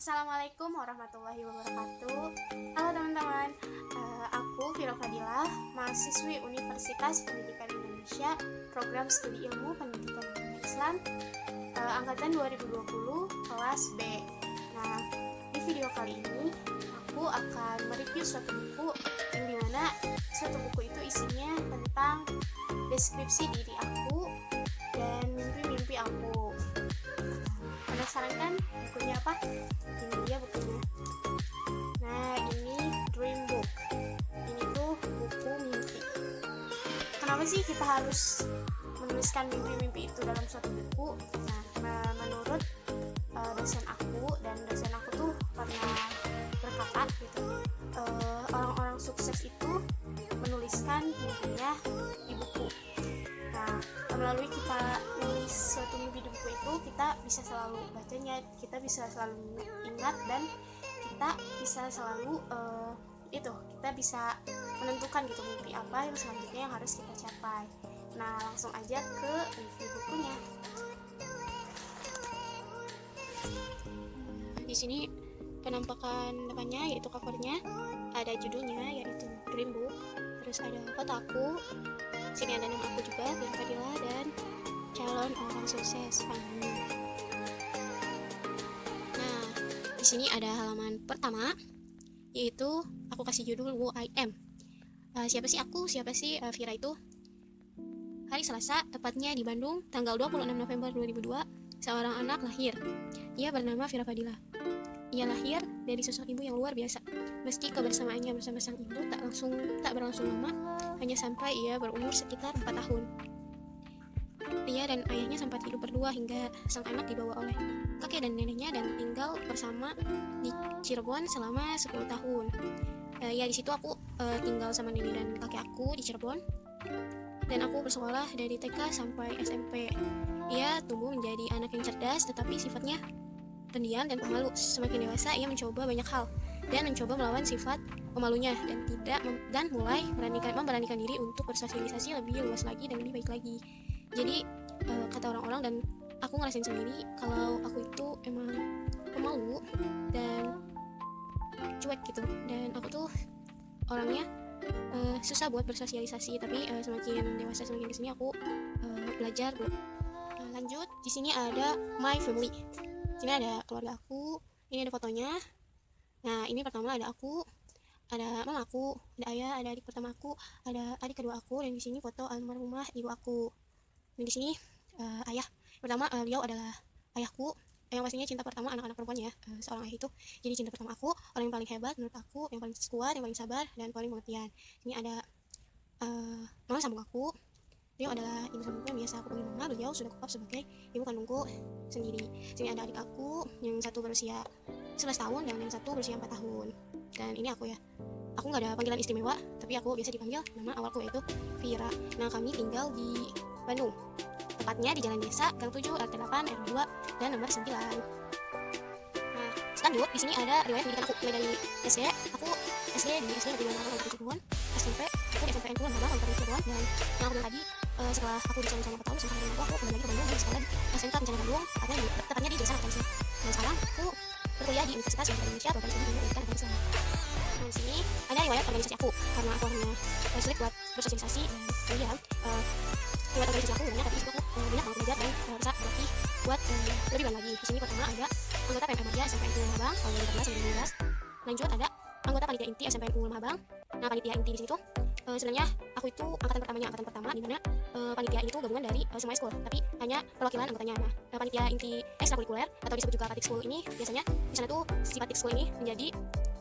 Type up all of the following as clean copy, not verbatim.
Assalamualaikum warahmatullahi wabarakatuh. Halo teman-teman, aku Viro Fadilah, mahasiswi Universitas Pendidikan Indonesia, Program Studi Ilmu Pendidikan Agama Islam, angkatan 2020, kelas B. Nah, di video kali ini aku akan mereview suatu buku yang dimana suatu buku itu isinya tentang deskripsi diri aku dan mimpi-mimpi aku. Penasaran kan bukunya apa? Ini dia bukunya. Nah, ini Dream Book. Ini tuh buku mimpi. Kenapa sih kita harus menuliskan mimpi-mimpi itu dalam suatu buku? Nah, menurut dosen aku, dan dosen aku tuh pernah berkata gitu, orang-orang sukses itu menuliskan mimpinya di buku. Nah, melalui kita nulis suatu mimpi di buku itu, kita bisa selalu bacanya, kita bisa selalu ingat, dan kita bisa selalu kita bisa menentukan gitu mimpi apa yang selanjutnya yang harus kita capai. Nah, langsung aja ke review bukunya. Di sini penampakan depannya yaitu covernya, ada judulnya yaitu Dream Book, terus ada foto aku. Sini ada nama aku juga, Viro Fadilah, dan calon orang sukses pandemi. Nah, di sini ada halaman pertama, yaitu aku kasih judul Who I Am. Siapa sih aku? Siapa sih Vira itu? Hari Selasa, tepatnya di Bandung, tanggal 26 November 2002, seorang anak lahir. Ia bernama Vira Fadilah. Ia lahir dari sosok ibu yang luar biasa. Meski kebersamaannya bersama sang ibu tak berlangsung lama, hanya sampai ia berumur sekitar 4 tahun. Ia dan ayahnya sempat hidup berdua hingga sang anak dibawa oleh kakek dan neneknya dan tinggal bersama di Cirebon selama 10 tahun. Di situ aku tinggal sama nenek dan kakek aku di Cirebon. Dan aku bersekolah dari TK sampai SMP. Ia tumbuh menjadi anak yang cerdas tetapi sifatnya pendiam dan pemalu. Semakin dewasa, ia mencoba banyak hal dan mencoba melawan sifat pemalunya dan mulai memberanikan diri untuk bersosialisasi lebih luas lagi dan lebih baik lagi. Jadi kata orang-orang, dan aku ngerasain sendiri kalau aku itu emang pemalu dan cuek gitu, dan aku tuh orangnya susah buat bersosialisasi. Tapi semakin dewasa, semakin kesini aku belajar. Lanjut, di sini ada my family. Sini ada keluarga aku, ini ada fotonya. Nah, ini pertama ada aku, ada mama aku, ada ayah, ada adik pertama aku, ada adik kedua aku, dan di sini foto almarhumah ibu aku. Dan di sini ayah pertama, beliau adalah ayahku, yang pastinya cinta pertama anak-anak perempuan ya, seorang ayah itu jadi cinta pertama aku, orang yang paling hebat menurut aku, yang paling kuat, yang paling sabar, dan paling pengertian. Ini ada mama sambung aku. Beliau adalah ibu sambungku yang biasa aku panggil mama. Beliau sudah kukup sebagai ibu kandungku sendiri. Sini ada adik aku, yang satu berusia 11 tahun dan yang satu berusia 4 tahun. Dan ini aku ya. Aku gak ada panggilan istimewa, tapi aku biasa dipanggil nama awalku yaitu Vira. Nah, kami tinggal di Bandung, tepatnya di Jalan Desa, Gang 7, RT 8, RW 2, dan nomor 9. Nah, lanjut, di sini ada riwayat pendidikan aku. Mulai dari SD, aku SD di SD Negeri Lama Kabupaten Cirebon. SMP, aku di SMPN Tuhan Abang Kabupaten Cirebon. Dan yang aku bilang tadi, setelah aku di sana 4 tahun sampai hari aku kembali lagi ke Bandung dan sekolah di SMK Kencana Bandung, tepatnya di jurusan akuntansi. Dan sekarang aku berkuliah di Universitas Indonesia, Program Studi Ilmu Pendidikan Agama Islam. Nah, di sini ada riwayat organisasi aku, karena aku orangnya sulit buat bersosialisasi dan kemudian riwayat organisasi aku banyak, tapi di situ aku banyak banget belajar dan bisa berlatih buat lebih banyak lagi. Di sini pertama ada anggota PMK Muhammadiyah SMPN Tuhan Abang tahun 2014 sampai 2015. Lanjut ada anggota panitia inti SMPN Lemah Abang. Nah, panitia inti di sini tuh sebenarnya aku itu angkatan pertama di mana panitia ini tuh gabungan dari semua ekskul, tapi hanya perwakilan anggotanya. Nah, panitia inti ekstrakurikuler atau disebut juga patik school ini, biasanya di sana tuh si patik school ini menjadi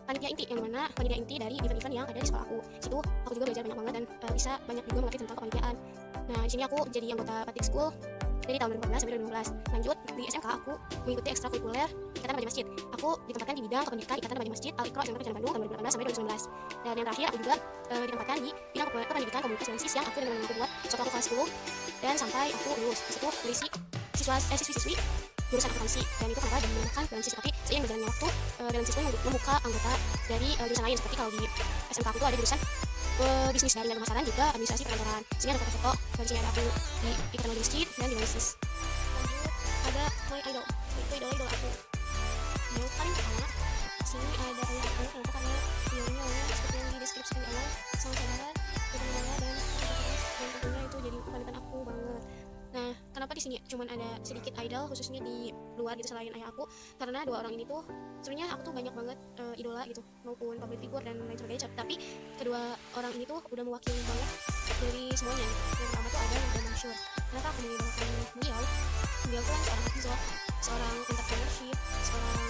panitia inti, yang mana panitia inti dari event-event yang ada di sekolah aku. Situ aku juga belajar banyak banget dan bisa banyak juga mengerti tentang kepanitiaan. Nah, di sini aku jadi anggota patik school dari tahun 2014 sampai 2015. Lanjut, di SMK aku mengikuti ekstrakurikuler Ikatan Remaja Masjid. Aku ditempatkan di bidang kependidikan Ikatan Remaja Masjid Al-Iqra SMK Kencana Bandung tahun 2018 sampai 2019. Dan yang terakhir aku juga ditempatkan di bidang kependidikan komunitas dan sis, yang aku dengan aku buat suatu aku kelas 10 dan sampai aku lulus. Di situ berisi siswi-siswi jurusan akuntansi, dan itu kenapa dinamakan dalam sis. Tapi seiring berjalannya waktu, dalam sis membuka anggota dari jurusan lain, seperti kalau di SMK aku tuh ada jurusan bisnis dan pemasaran, juga administrasi perkantoran. Sini ada foto-foto, dan sini ada aku di Ikatan Remaja Masjid dan di sis. Lanjut ada my idol, itu idol aku. Yang paling pertama, di sini ada ayah aku. Kenapa? Karena beliaunya orangnya seperti yang di deskripsikan di awal, sangat sabar, bergembira dan tentunya itu jadi panutan aku banget. Nah, kenapa di sini cuman ada sedikit idol khususnya di luar gitu selain ayah aku? Karena dua orang ini tuh sebenarnya aku tuh banyak banget idola gitu, maupun public figure dan lain sebagainya. Tapi kedua orang ini tuh udah mewakili banget dari semuanya. Yang pertama tuh ada Nada Mansyur. Kenapa aku mengidolakan beliau? Beliau tuh kan seorang hafizah, seorang entrepreneurship, seorang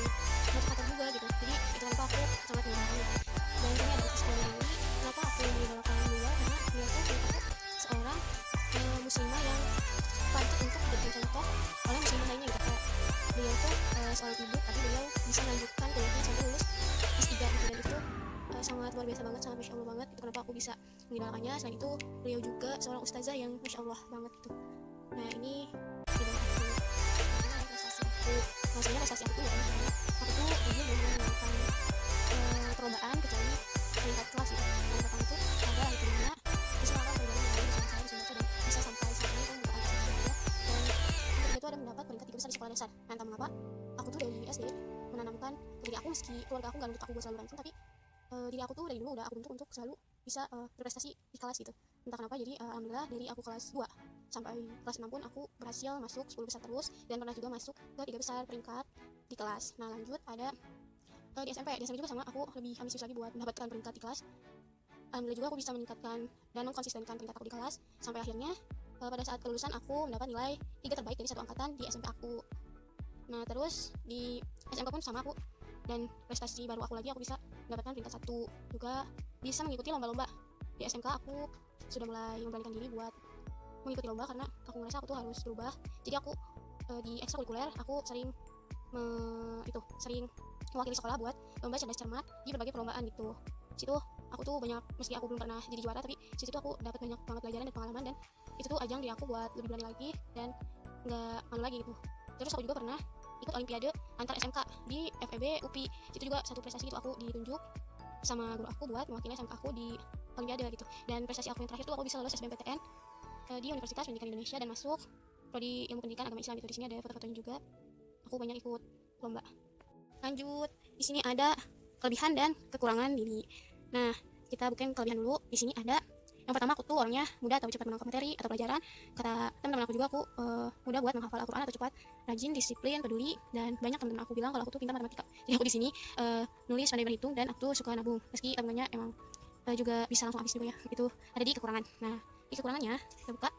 motivator juga gitu. Jadi itu kenapa aku sangat mengidolakannya. Dan ini ada kisah dari ini. Kenapa aku mengidolakan beliau? Karena beliau tuh menurut aku seorang muslimah yang patut untuk dijadikan contoh oleh muslimah lainnya gitu. Kayak beliau tuh seorang ibu, tapi beliau bisa melanjutkan kuliahnya sampai lulus S3 gitu. Dan itu sangat luar biasa banget, sangat masya Allah banget. Itu kenapa aku bisa mengidolakannya. Selain itu beliau juga seorang ustazah yang masya Allah banget gitu. Nah ini idola aku. Karena prestasi aku, maksudnya prestasi aku tuh gak banyak banget. Aku tuh jujur belum pernah melakukan perlombaan kecuali peringkat kelas gitu. Yang pertama tuh ada hari kedua bisa melakukan perlombaan yang bisa saya bisa baca dan bisa sampai saat ini kan bukan saya juga. Dan yang ketiga itu ada mendapat peringkat 3 besar di sekolah dasar. Nah entah mengapa aku tuh dari SD menanamkan ke diri aku, meski keluarga aku gak nuntut aku buat selalu ranking, tapi diri aku tuh dari dulu udah aku bentuk untuk selalu bisa berprestasi di kelas gitu. Entah kenapa jadi alhamdulillah dari aku kelas 2 sampai kelas 6 pun aku berhasil masuk 10 besar terus, dan pernah juga masuk ke 3 besar peringkat di kelas. Nah lanjut ada di SMP juga sama, aku lebih ambisius lagi buat mendapatkan peringkat di kelas. Alhamdulillah juga aku bisa meningkatkan dan mengkonsistenkan peringkat aku di kelas, sampai akhirnya pada saat kelulusan aku mendapat nilai 3 terbaik dari satu angkatan di SMP aku. Nah terus di SMK pun sama aku, dan prestasi baru aku lagi, aku bisa mendapatkan peringkat 1 juga, bisa mengikuti lomba-lomba. Di SMK aku sudah mulai memberanikan diri buat mengikuti lomba karena aku ngerasa aku tuh harus berubah. Jadi aku di ekstrakurikuler aku sering sering mewakili sekolah buat lomba cerdas cermat di berbagai perlombaan gitu. Situ aku tuh banyak, meski aku belum pernah jadi juara, tapi situ tuh aku dapat banyak banget pelajaran dan pengalaman, dan itu tuh ajang diri aku buat lebih berani lagi dan nggak malu lagi gitu. Terus aku juga pernah ikut olimpiade antar SMK di FEB UPI. Itu juga satu prestasi gitu, aku ditunjuk sama guru aku buat mewakili SMK aku di olimpiade gitu. Dan prestasi aku yang terakhir tuh aku bisa lulus SBMPTN di Universitas Pendidikan Indonesia dan masuk prodi Ilmu Pendidikan Agama Islam gitu. Di sini ada foto-fotonya juga. Aku banyak ikut lomba. Lanjut, di sini ada kelebihan dan kekurangan diri. Nah, kita bukan kelebihan dulu. Di sini ada yang pertama, aku tuh orangnya mudah atau cepat menangkap materi atau pelajaran. Kata teman-teman aku juga, aku mudah buat menghafal Al-Quran atau cepat, rajin, disiplin, peduli, dan banyak teman-teman aku bilang kalau aku tuh pintar matematika. Jadi aku di sini nulis, pandai berhitung, dan aku tuh suka nabung. Meski tabungannya emang juga bisa langsung habis juga ya. Itu ada di kekurangan. Nah, di kekurangannya kita buka.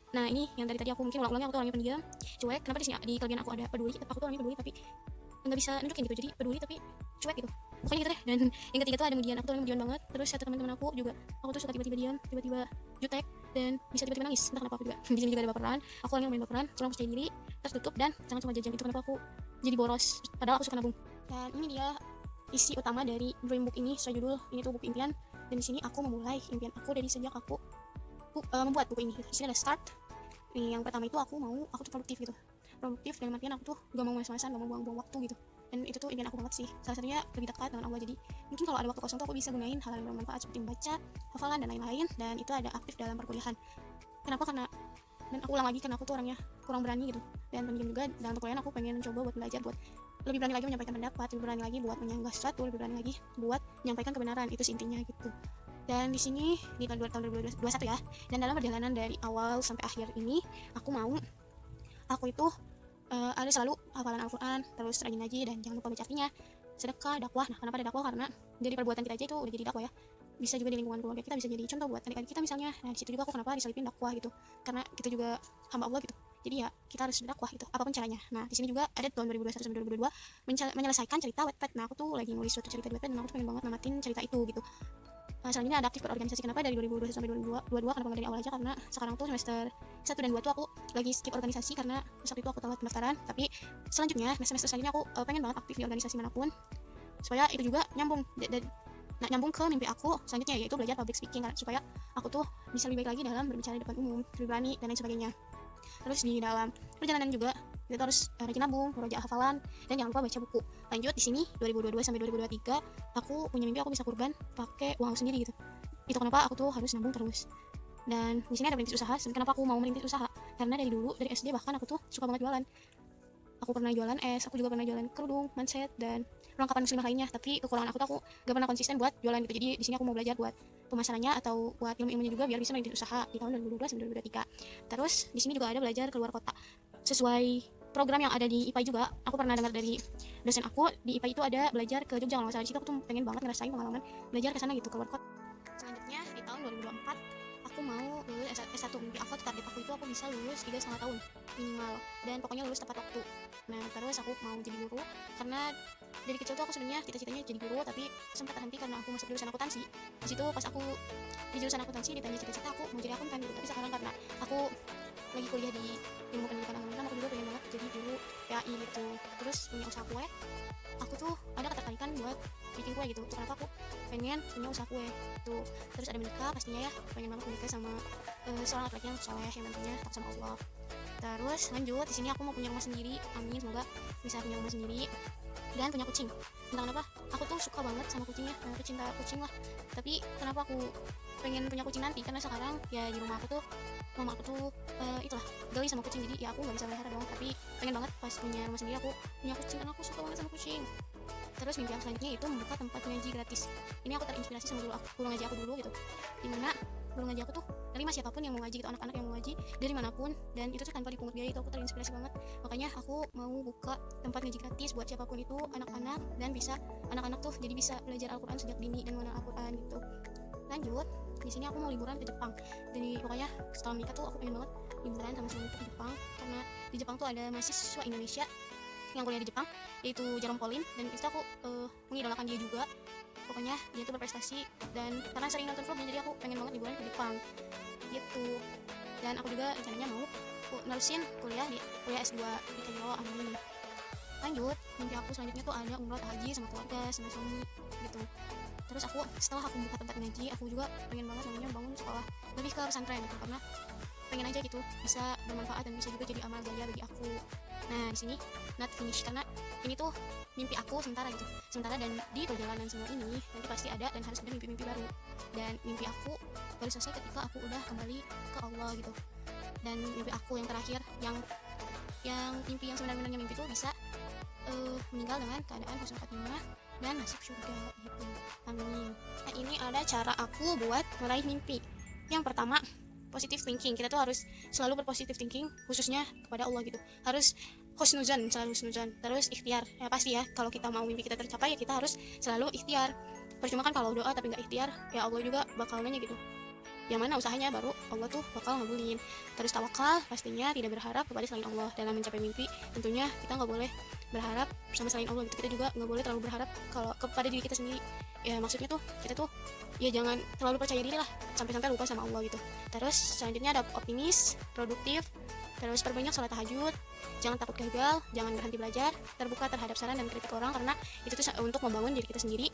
Nah ini yang tadi aku mungkin ulang-ulangnya, aku tuh orangnya pendiam, cuek. Kenapa di sini di kelebihan aku ada peduli? Aku tuh orangnya peduli tapi nggak bisa nunjukin gitu, jadi peduli tapi cuek gitu, pokoknya gitu deh. Dan yang ketiga tuh ada median, aku tuh orangnya median banget. Terus kata teman-teman aku juga, aku tuh suka tiba-tiba diam, tiba-tiba jutek, dan bisa tiba-tiba nangis, entah kenapa aku juga. Di sini juga ada baperan, aku orangnya main baperan, kurang percaya diri, tertutup, dan sangat cuma jajan. Itu kenapa aku jadi boros padahal aku suka nabung. Dan ini dia isi utama dari Dream Book ini, sesuai judul, ini tuh buku impian. Dan di sini aku memulai impian aku dari sejak aku membuat buku ini. Di sini ada start. Yang pertama itu aku tuh produktif gitu. Produktif dalam artian aku tuh gak mau males-malesan, gak mau buang-buang waktu gitu. Dan itu tuh impian aku banget sih. Salah satunya lebih dekat dengan Allah. Jadi mungkin kalau ada waktu kosong tuh aku bisa gunain hal yang bermanfaat seperti membaca, hafalan, dan lain-lain. Dan itu ada aktif dalam perkuliahan. Kenapa? Karena, dan aku ulang lagi, karena aku tuh orangnya kurang berani gitu. Dan pendiam juga dalam perkuliahan. Aku pengen mencoba buat belajar, buat lebih berani lagi menyampaikan pendapat, lebih berani lagi buat menyanggah sesuatu, lebih berani lagi buat menyampaikan kebenaran. Itu intinya gitu. Dan di sini di tahun 2021 ya. Dan dalam perjalanan dari awal sampai akhir ini, aku itu ada selalu hafalan Al-Quran, terus rajin ngaji, dan jangan lupa baca artinya, sedekah, dakwah. Nah kenapa ada dakwah? Karena dari perbuatan kita aja itu udah jadi dakwah ya. Bisa juga di lingkungan keluarga kita, bisa jadi contoh buat adik-adik kita misalnya. Nah disitu juga aku kenapa diselipin dakwah gitu, karena kita juga hamba Allah gitu. Jadi ya kita harus berdakwah gitu, apapun caranya. Nah di sini juga ada tahun 2021 sampai 2022 menyelesaikan cerita Wattpad. Nah aku tuh lagi nulis suatu cerita di Wattpad, dan aku tuh pengen banget namatin cerita itu gitu. Selanjutnya ada aktif berorganisasi. Kenapa dari 2021 sampai 2022? Kenapa nggak dari awal aja? Karena sekarang tuh semester 1 dan 2 tuh aku lagi skip organisasi karena waktu itu aku telat pendaftaran. Tapi selanjutnya semester selanjutnya aku pengen banget aktif di organisasi manapun, supaya itu juga nyambung nyambung ke mimpi aku selanjutnya, yaitu belajar public speaking, supaya aku tuh bisa lebih baik lagi dalam berbicara di depan umum, lebih berani dan lain sebagainya. Terus di dalam perjalanan juga kita harus rajin nabung, murojaah hafalan, dan jangan lupa baca buku. Lanjut di sini 2022 sampai 2023 aku punya mimpi aku bisa kurban pakai uang aku sendiri gitu. Itu kenapa aku tuh harus nabung terus. Dan di sini ada merintis usaha. Kenapa aku mau merintis usaha? Karena dari dulu, dari SD bahkan aku tuh suka banget jualan. Aku aku pernah jualan es, aku juga pernah jualan kerudung, manset, dan perlengkapan muslimah lainnya. Tapi kekurangan aku tuh aku gak pernah konsisten buat jualan gitu. Jadi di sini aku mau belajar buat pemasarannya atau buat ilmu-ilmunya juga biar bisa merintis usaha di tahun 2012 dan 2023. Terus di sini juga ada belajar keluar kota sesuai program yang ada di IPA juga. Aku pernah dengar dari dosen aku di IPA itu ada belajar ke Jogja kalau nggak salah. Di situ aku tuh pengen banget ngerasain pengalaman belajar ke sana gitu, keluar kota. Selanjutnya di tahun 2024 aku mau lulus S1. Mimpi aku, target aku itu aku bisa lulus 3,5 tahun minimal, dan pokoknya lulus tepat waktu. Nah terus aku mau jadi guru karena dari kecil tuh aku sebenarnya cita-citanya jadi guru, tapi sempat terhenti karena aku masuk jurusan akuntansi. Di situ pas aku di jurusan akuntansi ditanya cita-cita aku mau jadi akuntan gitu, tapi sekarang karena aku lagi kuliah di ilmu pendidikan akuntan, aku juga pengen banget jadi guru PAI gitu. Terus punya usaha kue, aku tuh ada ketertarikan buat bikin kue gitu. Itu kenapa aku pengen punya usaha kue tuh. Terus ada menikah pastinya ya, pengen banget menikah sama seorang laki-laki yang soleh yang nantinya takut sama Allah. Terus lanjut di sini aku mau punya rumah sendiri, amin semoga bisa punya rumah sendiri, dan punya kucing. Entah kenapa aku tuh suka banget sama kucingnya, aku cinta kucing lah. Tapi kenapa aku pengen punya kucing nanti, karena sekarang ya di rumah aku tuh mama aku tuh itulah gali sama kucing, jadi ya aku nggak bisa melihara dong. Tapi pengen banget pas punya rumah sendiri aku punya kucing karena aku suka banget sama kucing. Terus mimpi yang selanjutnya itu membuka tempat ngaji gratis. Ini aku terinspirasi sama guru ngaji aku dulu gitu, dimana guru ngaji aku tuh terima siapapun yang mau ngaji gitu, anak-anak yang mau ngaji dari manapun, dan itu tuh tanpa dipungut biaya. Itu aku terinspirasi banget, makanya aku mau buka tempat ngaji gratis buat siapapun itu anak-anak, dan bisa anak-anak tuh jadi bisa belajar Al-Quran sejak dini dan mengenal Al-Quran gitu. Lanjut di sini aku mau liburan ke Jepang. Jadi pokoknya setelah menikah tuh aku pengen banget liburan sama suamiku ke Jepang, karena di Jepang tuh ada mahasiswa Indonesia yang kuliah di Jepang, yaitu Jerome Pauline, dan itu aku mengidolakan dia juga. Pokoknya dia tuh berprestasi, dan karena sering nonton vlognya jadi aku pengen banget liburan ke Jepang gitu. Dan aku juga rencananya mau nerusin kuliah S2 di Cairo, amin. Lanjut mimpi aku selanjutnya tuh ada umroh haji sama keluarga sama suami gitu. Terus aku setelah aku buka tempat ngaji, aku juga pengen banget namanya bangun sekolah lebih ke pesantren gitu, karena pengen aja gitu bisa bermanfaat dan bisa juga jadi amal jariah bagi aku. Nah di sini not finish, karena ini tuh mimpi aku sementara gitu, sementara, dan di perjalanan semua ini nanti pasti ada dan harus ada mimpi-mimpi baru. Dan mimpi aku baru selesai ketika aku udah kembali ke Allah gitu. Dan mimpi aku yang terakhir, yang mimpi yang sebenarnya mimpi itu bisa meninggal dengan keadaan husnul khotimah dan masuk surga gitu, amin. Nah ini ada cara aku buat meraih mimpi. Yang pertama, positive thinking. Kita tuh harus selalu berpositive thinking, khususnya kepada Allah gitu. Harus husnuzan, selalu husnuzan. Terus ikhtiar, ya pasti ya, kalau kita mau mimpi kita tercapai ya kita harus selalu ikhtiar. Percuma kan kalau doa tapi nggak ikhtiar, ya Allah juga bakal nanya gitu, yang mana usahanya baru Allah tuh bakal ngabulin. Terus tawakal, pastinya tidak berharap kepada selain Allah dalam mencapai mimpi. Tentunya kita nggak boleh berharap sama selain Allah gitu. Kita juga nggak boleh terlalu berharap kalau kepada diri kita sendiri. Ya maksudnya tuh kita tuh ya jangan terlalu percaya diri lah sampai-sampai lupa sama Allah gitu. Terus selanjutnya ada optimis, produktif. Terus perbanyak sholat tahajud, jangan takut gagal, jangan berhenti belajar, terbuka terhadap saran dan kritik orang karena itu tuh untuk membangun diri kita sendiri.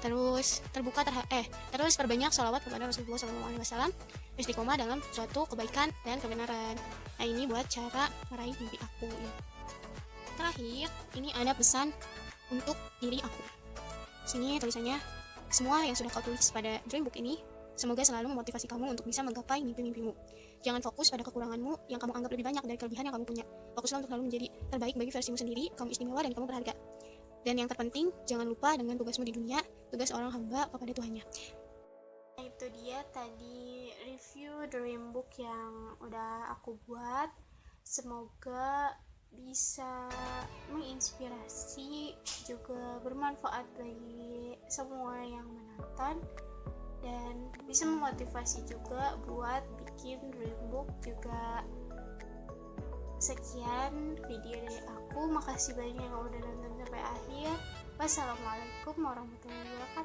Terus terus perbanyak sholawat kepada Rasulullah SAW, istiqomah dalam suatu kebaikan dan kebenaran. Nah ini buat cara meraih mimpi aku ya. Terakhir ini ada pesan untuk diri aku. Sini tulisannya, semua yang sudah kau tulis pada Dreambook ini semoga selalu memotivasi kamu untuk bisa menggapai mimpi-mimpimu. Jangan fokus pada kekuranganmu yang kamu anggap lebih banyak dari kelebihan yang kamu punya. Fokuslah untuk selalu menjadi terbaik bagi versimu sendiri. Kamu istimewa dan kamu berharga. Dan yang terpenting, jangan lupa dengan tugasmu di dunia, tugas seorang hamba kepada Tuhannya. Itu dia tadi review Dreambook yang udah aku buat. Semoga bisa menginspirasi, juga bermanfaat bagi semua yang menonton, dan bisa memotivasi juga buat bikin Dreambook juga. Sekian video dari aku, makasih banyak yang udah nonton sampai akhir. Wassalamualaikum warahmatullahi wabarakatuh.